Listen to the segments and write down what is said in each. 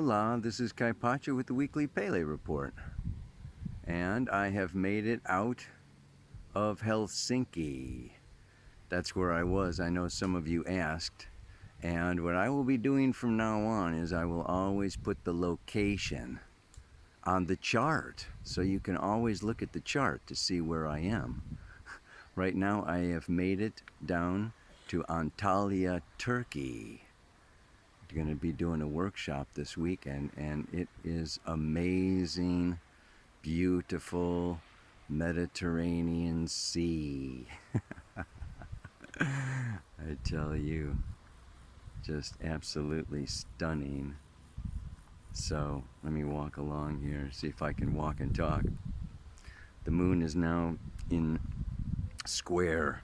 Hola, this is Kaipacha with the Weekly Pele Report. And I have made it out of Helsinki. That's where I was. I know some of you asked. And what I will be doing from now on is I will always put the location on the chart. So you can always look at the chart to see where I am. Right now I have made it down to Antalya, Turkey. Going to be doing a workshop this weekend, and it is amazing, beautiful Mediterranean Sea. I tell you, just absolutely stunning. So let me walk along here, see if I can walk and talk. The moon is now in square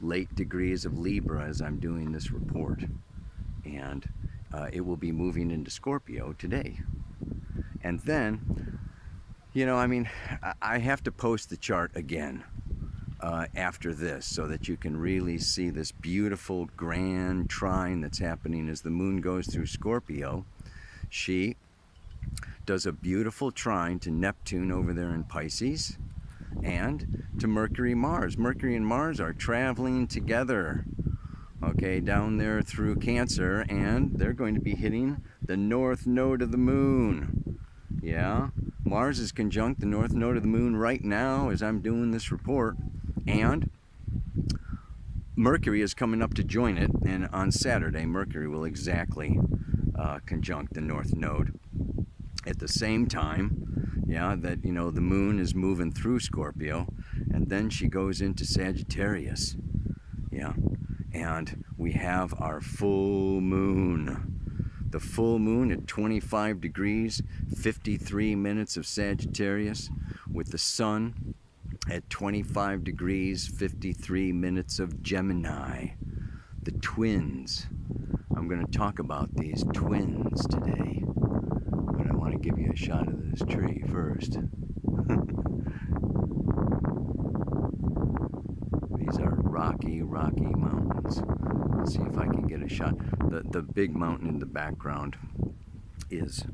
late degrees of Libra as I'm doing this report. And it will be moving into Scorpio today. And then, I have to post the chart again after this so that you can really see this beautiful grand trine that's happening as the moon goes through Scorpio. She does a beautiful trine to Neptune over there in Pisces and to Mercury, Mars. Mercury and Mars are traveling together. Okay, down there through Cancer, and they're going to be hitting the north node of the moon. Yeah, Mars is conjunct the north node of the moon right now as I'm doing this report, and Mercury is coming up to join it, and on Saturday Mercury will exactly conjunct the north node. At the same time, that the moon is moving through Scorpio, and then she goes into Sagittarius. Yeah. And we have our full moon. The full moon at 25 degrees, 53 minutes of Sagittarius, with the sun at 25 degrees, 53 minutes of Gemini. The twins. I'm going to talk about these twins today, but I want to give you a shot of this tree first. These are rocky mountains. Let's see if I can get a shot. The big mountain in the background is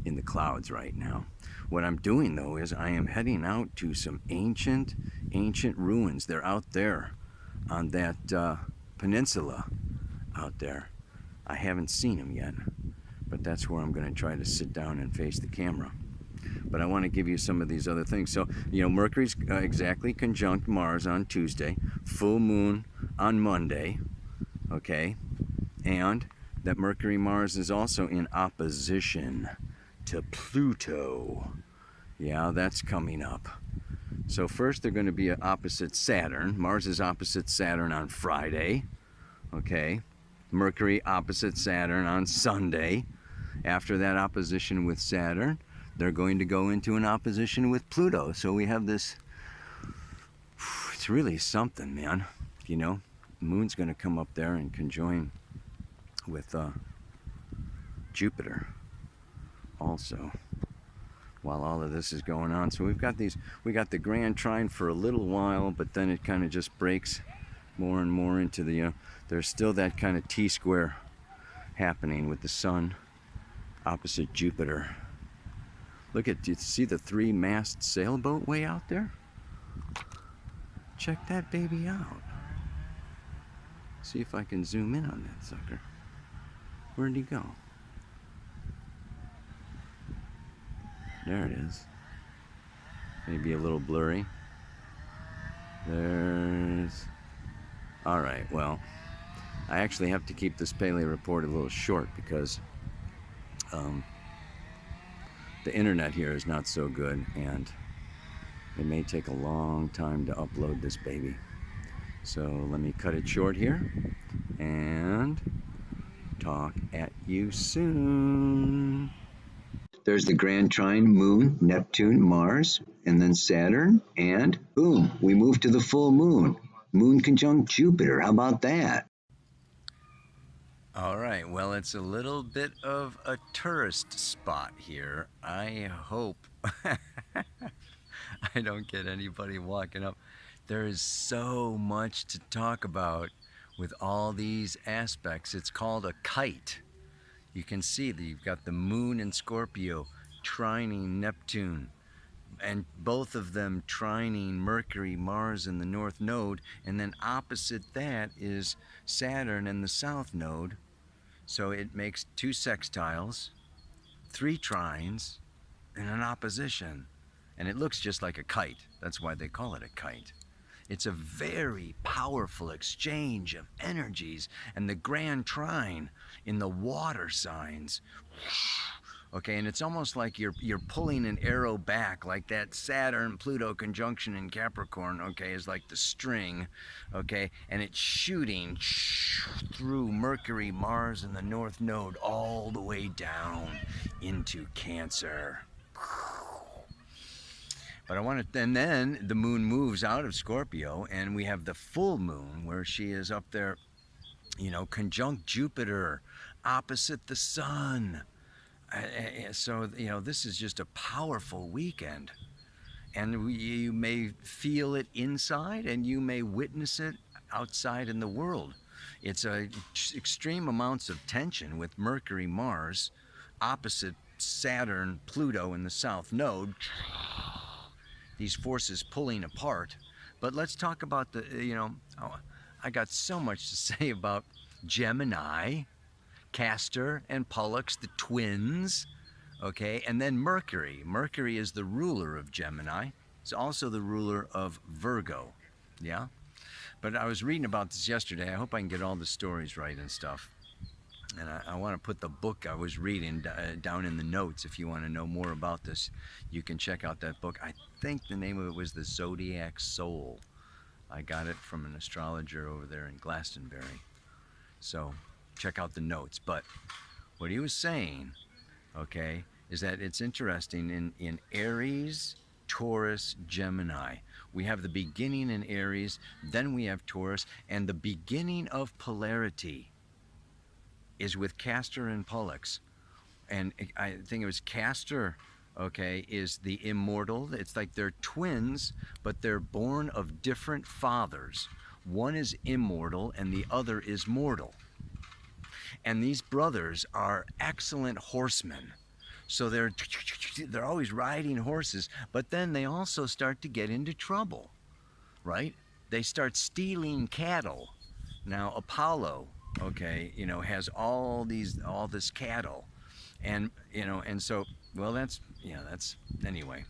in the clouds right now. What I'm doing though is I am heading out to some ancient ruins. They're out there on that peninsula out there. I haven't seen them yet, but that's where I'm going to try to sit down and face the camera. But I want to give you some of these other things. So, Mercury's exactly conjunct Mars on Tuesday, full moon on Monday, okay? And that Mercury-Mars is also in opposition to Pluto. Yeah, that's coming up. So first they're going to be opposite Saturn. Mars is opposite Saturn on Friday, okay? Mercury opposite Saturn on Sunday. After that opposition with Saturn, they're going to go into an opposition with Pluto. So we have this, it's really something, man. The moon's going to come up there and conjoin with Jupiter also while all of this is going on. So we got the grand trine for a little while, but then it kind of just breaks more and more into the, there's still that kind of T-square happening with the sun opposite Jupiter. Look at, do you see the 3-mast sailboat way out there? Check that baby out. See if I can zoom in on that sucker. Where'd he go? There it is. Maybe a little blurry. There's... Alright, well, I actually have to keep this Pele report a little short because the internet here is not so good, and it may take a long time to upload this baby. So let me cut it short here and talk at you soon. There's the grand trine, moon, Neptune, Mars, and then Saturn, and boom, we move to the full moon. Moon conjunct Jupiter. How about that? All right, well, it's a little bit of a tourist spot here. I hope I don't get anybody walking up. There is so much to talk about with all these aspects. It's called a kite. You can see that you've got the moon in Scorpio trining Neptune, and both of them trining Mercury, Mars in the north node, and then opposite that is Saturn in the south node. So it makes 2 sextiles, 3 trines, and an opposition. And it looks just like a kite. That's why they call it a kite. It's a very powerful exchange of energies, and the grand trine in the water signs. Okay, and it's almost like you're pulling an arrow back, like that Saturn-Pluto conjunction in Capricorn, okay, is like the string, okay, and it's shooting through Mercury, Mars, and the North Node all the way down into Cancer. But I want to, and then the moon moves out of Scorpio, and we have the full moon where she is up there, you know, conjunct Jupiter, opposite the sun. So, you know, this is just a powerful weekend. And you may feel it inside, and you may witness it outside in the world. It's extreme amounts of tension with Mercury, Mars, opposite Saturn, Pluto in the south node. These forces pulling apart. But let's talk about the, you know, I got so much to say about Gemini, Castor and Pollux, the twins, okay, and then Mercury. Mercury is the ruler of Gemini. It's also the ruler of Virgo, yeah? But I was reading about this yesterday. I hope I can get all the stories right and stuff. And I want to put the book I was reading down in the notes. If you want to know more about this, you can check out that book. I think the name of it was The Zodiac Soul. I got it from an astrologer over there in Glastonbury. So check out the notes. But what he was saying, okay, is that it's interesting in Aries, Taurus, Gemini. We have the beginning in Aries, then we have Taurus, and the beginning of polarity is with Castor and Pollux. And I think it was Castor, okay, is the immortal. It's like they're twins, but they're born of different fathers. One is immortal and the other is mortal. And these brothers are excellent horsemen. So they're always riding horses, but then they also start to get into trouble, right? They start stealing cattle. Now Apollo, okay, you know, has all this cattle, and you know, and so, well, that's, yeah, that's, anyway.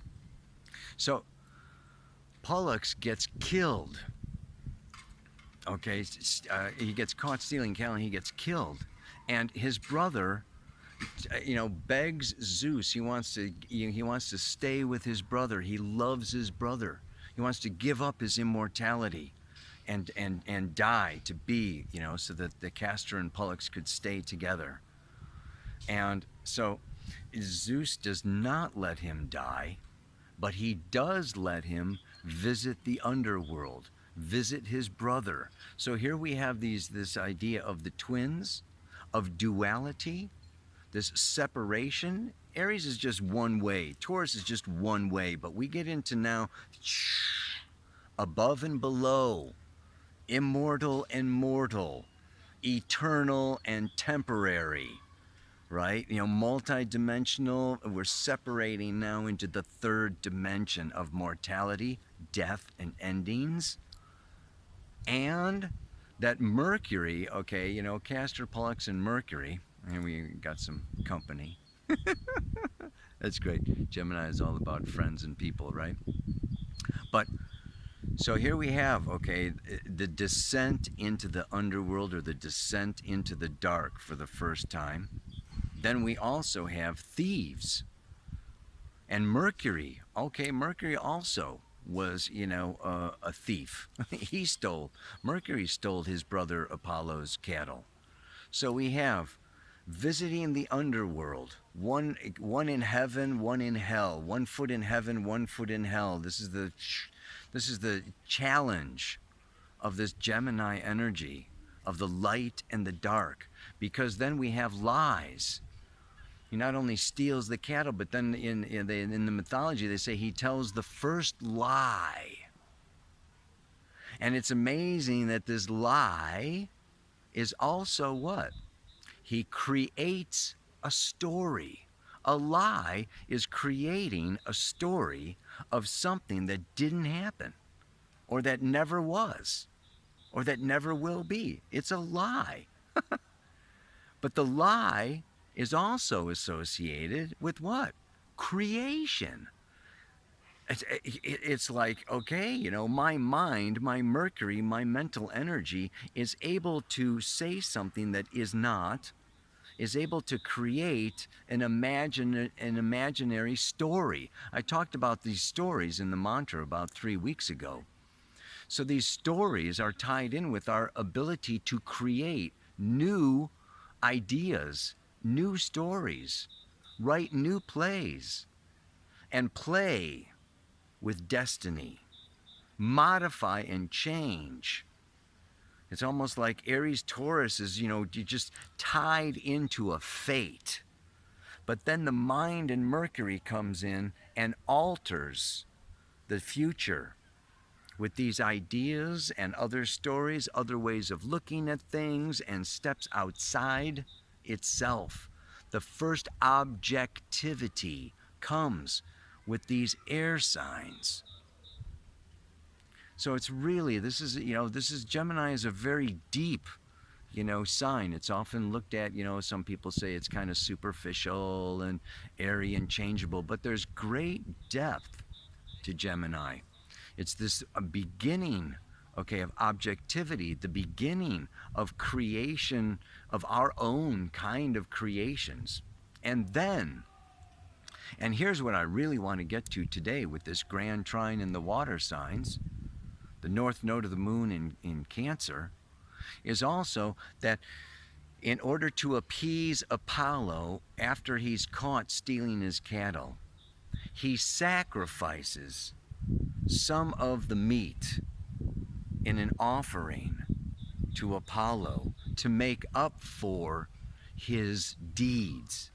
So Pollux gets killed. Okay, he gets caught stealing cattle and he gets killed, and his brother, you know, begs Zeus. He wants to stay with his brother. He loves his brother. He wants to give up his immortality and die to be, you know, so that the Castor and Pollux could stay together. And so Zeus does not let him die, but he does let him visit the underworld, visit his brother. So here we have this idea of the twins, of duality, this separation. Aries is just one way, Taurus is just one way, but we get into now above and below, immortal and mortal, eternal and temporary, right? You know, multi-dimensional. We're separating now into the third dimension of mortality, death, and endings. And that Mercury, okay, you know, Castor, Pollux, and Mercury, and we got some company. That's great. Gemini is all about friends and people, right? But so here we have, okay, the descent into the underworld, or the descent into the dark for the first time. Then we also have thieves. And Mercury, okay, Mercury also was, you know, a thief. Mercury stole his brother Apollo's cattle. So we have visiting the underworld, one in heaven, one in hell, 1 foot in heaven, 1 foot in hell. This is the challenge of this Gemini energy, of the light and the dark, because then we have lies. He not only steals the cattle, but then in the mythology they say he tells the first lie. And it's amazing that this lie is also what? He creates a story. A lie is creating a story of something that didn't happen, or that never was, or that never will be. It's a lie. But the lie is also associated with what? Creation. It's like, okay, my mind, my Mercury, my mental energy is able to say something that is not, is able to create an imaginary story. I talked about these stories in the mantra about 3 weeks ago. So these stories are tied in with our ability to create new ideas, new stories, write new plays, and play with destiny, modify and change. It's almost like Aries Taurus is, you just tied into a fate. But then the mind and Mercury comes in and alters the future with these ideas and other stories, other ways of looking at things, and steps outside itself. The first objectivity comes with these air signs. So it's really, this is Gemini is a very deep, sign. It's often looked at, some people say it's kind of superficial and airy and changeable, but there's great depth to Gemini. It's this beginning, okay, of objectivity, the beginning of creation of our own kind of creations. And here's what I really want to get to today with this grand trine in the water signs, the north node of the moon in Cancer, is also that in order to appease Apollo after he's caught stealing his cattle, he sacrifices some of the meat in an offering to Apollo to make up for his deeds,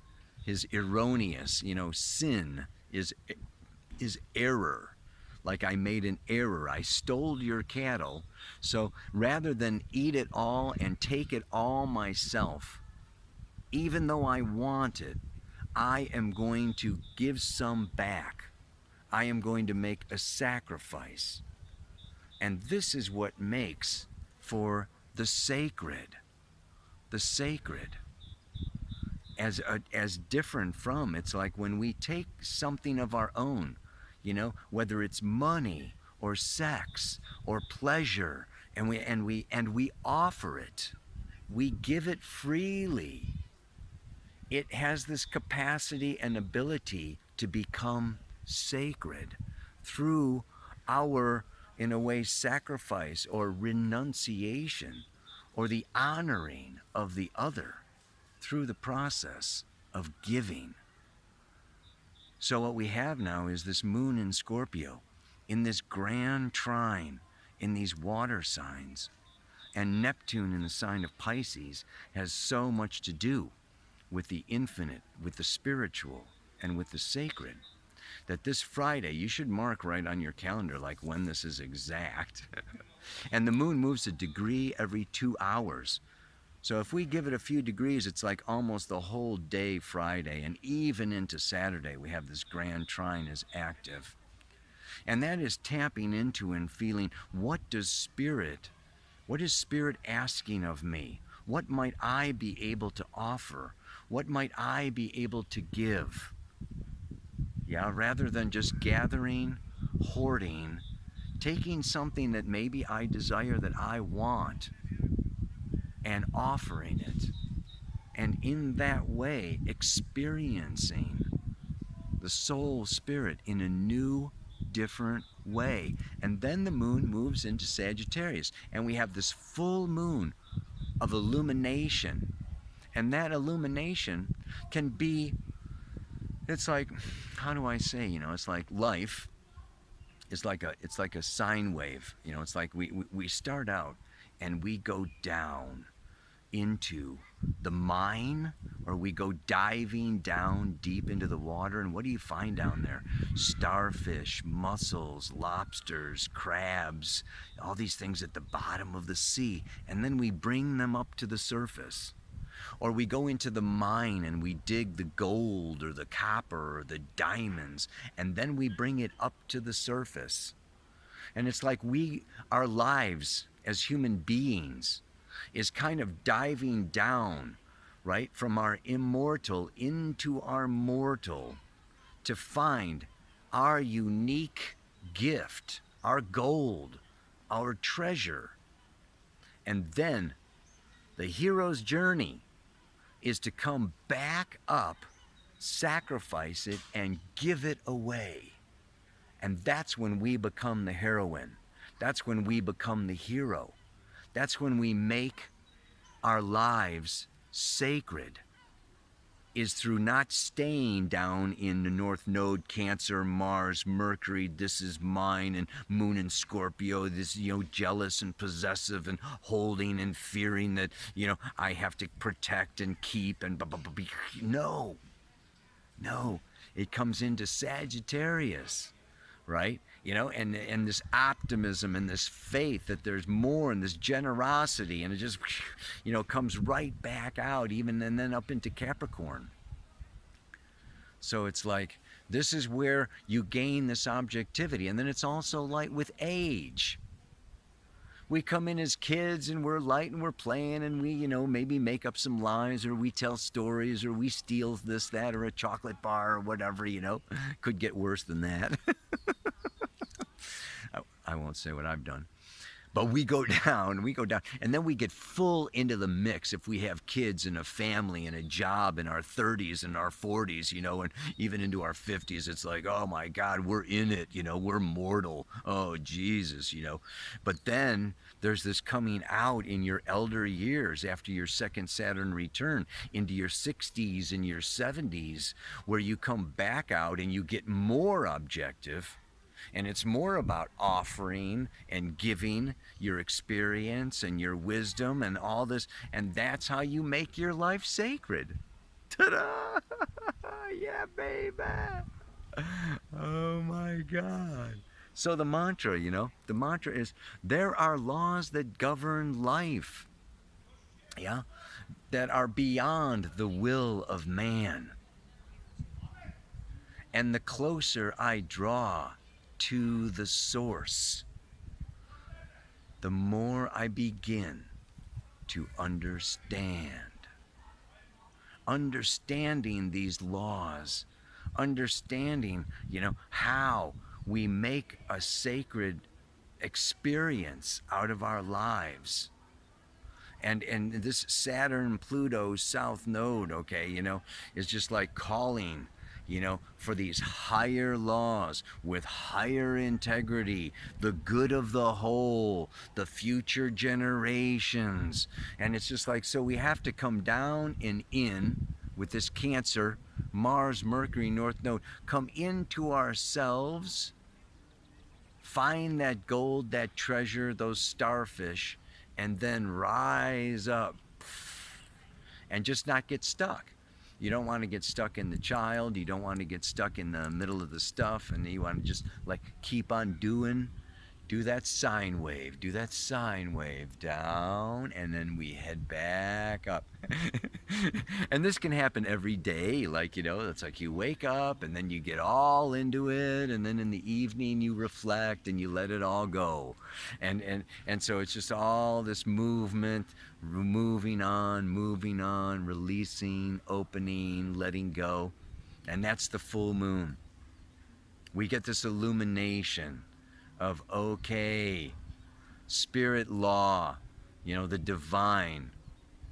his erroneous, sin is error. Like, I made an error. I stole your cattle. So rather than eat it all and take it all myself, even though I want it, I am going to give some back. I am going to make a sacrifice. And this is what makes for the sacred. The sacred. As different from, it's like when we take something of our own, whether it's money or sex or pleasure, and we offer it. We give it freely. It has this capacity and ability to become sacred through our, in a way, sacrifice or renunciation or the honoring of the other through the process of giving. So what we have now is this moon in Scorpio, in this grand trine, in these water signs, and Neptune in the sign of Pisces has so much to do with the infinite, with the spiritual, and with the sacred, that this Friday, you should mark right on your calendar like when this is exact. And the moon moves a degree every 2 hours. So if we give it a few degrees, it's like almost the whole day Friday, and even into Saturday we have this grand trine is active. And that is tapping into and feeling, what is Spirit asking of me? What might I be able to offer? What might I be able to give? Yeah, rather than just gathering, hoarding, taking something that maybe I desire, that I want, and offering it, and in that way experiencing the soul spirit in a new, different way. And then the moon moves into Sagittarius, and we have this full moon of illumination. And that illumination can be, it's like, how do I say, it's like life is like a sine wave. It's like we start out and we go down into the mine, or we go diving down deep into the water, and what do you find down there? Starfish, mussels, lobsters, crabs, all these things at the bottom of the sea, and then we bring them up to the surface. Or we go into the mine and we dig the gold or the copper or the diamonds, and then we bring it up to the surface. And it's like our lives as human beings is kind of diving down, right, from our immortal into our mortal to find our unique gift, our gold, our treasure. And then the hero's journey is to come back up, sacrifice it, and give it away. And that's when we become the heroine. That's when we become the hero. That's when we make our lives sacred, is through not staying down in the North Node, Cancer, Mars, Mercury, this is mine, and Moon and Scorpio, this, jealous and possessive and holding and fearing that, I have to protect and keep and no, no. It comes into Sagittarius, right? And this optimism and this faith that there's more and this generosity, and it just, comes right back out, even and then up into Capricorn. So it's like, this is where you gain this objectivity. And then it's also like with age. We come in as kids and we're light and we're playing and we, maybe make up some lies or we tell stories or we steal this, that, or a chocolate bar or whatever, Could get worse than that. I won't say what I've done. But we go down, and then we get full into the mix if we have kids and a family and a job in our 30s and our 40s, and even into our 50s. It's like, oh my God, we're in it, we're mortal. Oh, Jesus, But then there's this coming out in your elder years after your second Saturn return into your 60s and your 70s, where you come back out and you get more objective. And it's more about offering and giving your experience and your wisdom and all this. And that's how you make your life sacred. Ta-da! Yeah, baby! Oh my God. So the mantra, the mantra is, there are laws that govern life. Yeah? That are beyond the will of man. And the closer I draw to the source, the more I begin to understand. Understanding these laws, understanding, how we make a sacred experience out of our lives. And this Saturn Pluto South Node, okay, is just like calling, for these higher laws with higher integrity, the good of the whole, the future generations. And it's just like, so we have to come down and in with this Cancer, Mars, Mercury, North Node, come into ourselves, find that gold, that treasure, those starfish, and then rise up and just not get stuck. You don't want to get stuck in the child. You don't want to get stuck in the middle of the stuff. And you want to just like keep on doing. Do that sine wave. Do that sine wave down. And then we head back up. And this can happen every day. Like, it's like you wake up and then you get all into it. And then in the evening you reflect and you let it all go. And so it's just all this movement, moving on, releasing, opening, letting go. And that's the full moon. We get this illumination of, okay, spirit law, the divine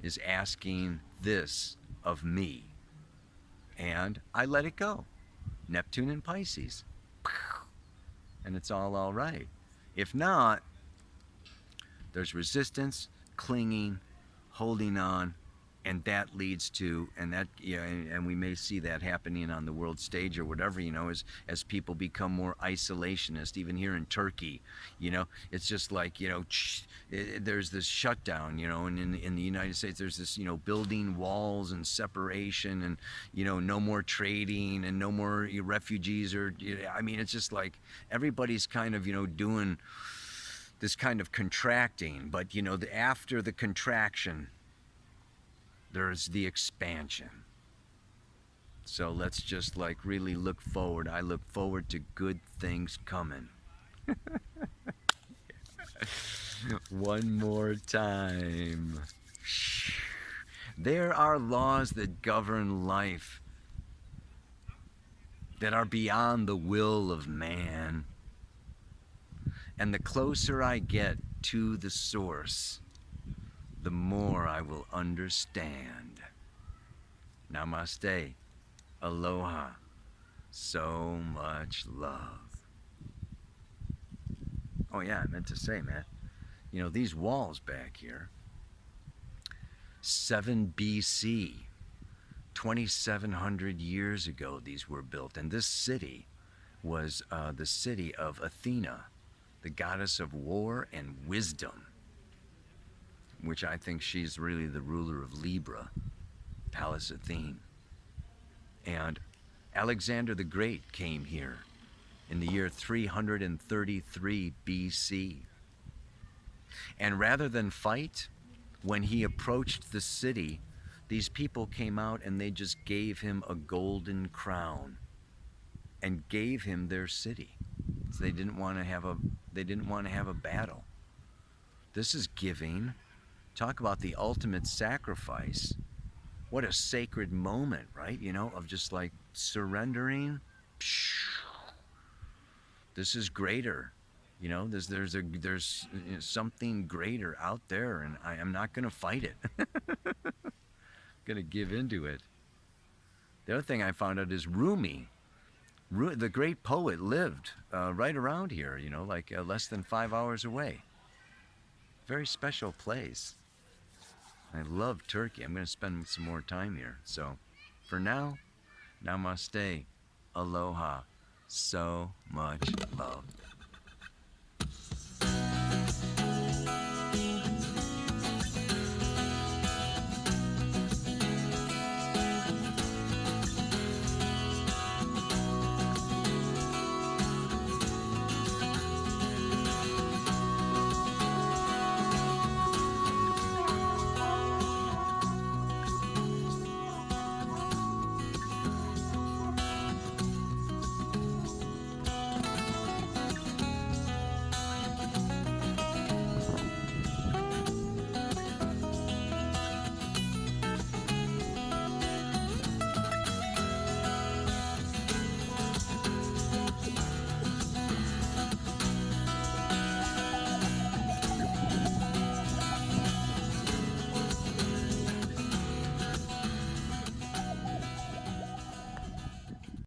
is asking this of me. And I let it go. Neptune and Pisces. And it's all right. If not, there's resistance, clinging, holding on, and that leads to, and we may see that happening on the world stage or whatever, as people become more isolationist, even here in Turkey, it's just like, there's this shutdown, and in the United States, there's this, building walls and separation and, no more trading and no more refugees or, it's just like everybody's kind of, doing this kind of contracting, but, after the contraction, there's the expansion. So let's just like really look forward. I look forward to good things coming. One more time. There are laws that govern life that are beyond the will of man. And the closer I get to the source, the more I will understand. Namaste. Aloha. So much love. Oh yeah, I meant to say, man. You know, these walls back here, 7 BC, 2,700 years ago these were built. And this city was the city of Athena, the goddess of war and wisdom, which I think she's really the ruler of Libra, Pallas Athene. And Alexander the Great came here in the year 333 BC. And rather than fight, when he approached the city, these people came out and they just gave him a golden crown and gave him their city. So they didn't want to have a battle. This is giving. Talk about the ultimate sacrifice. What a sacred moment, right? You know, of just like surrendering. This is greater. You know, there's something greater out there, and I am not going to fight it. Going to give into it. The other thing I found out is Rumi, the great poet, lived right around here. You know, like less than 5 hours away. Very special place. I love Turkey. I'm going to spend some more time here. So, for now, namaste, aloha, so much love.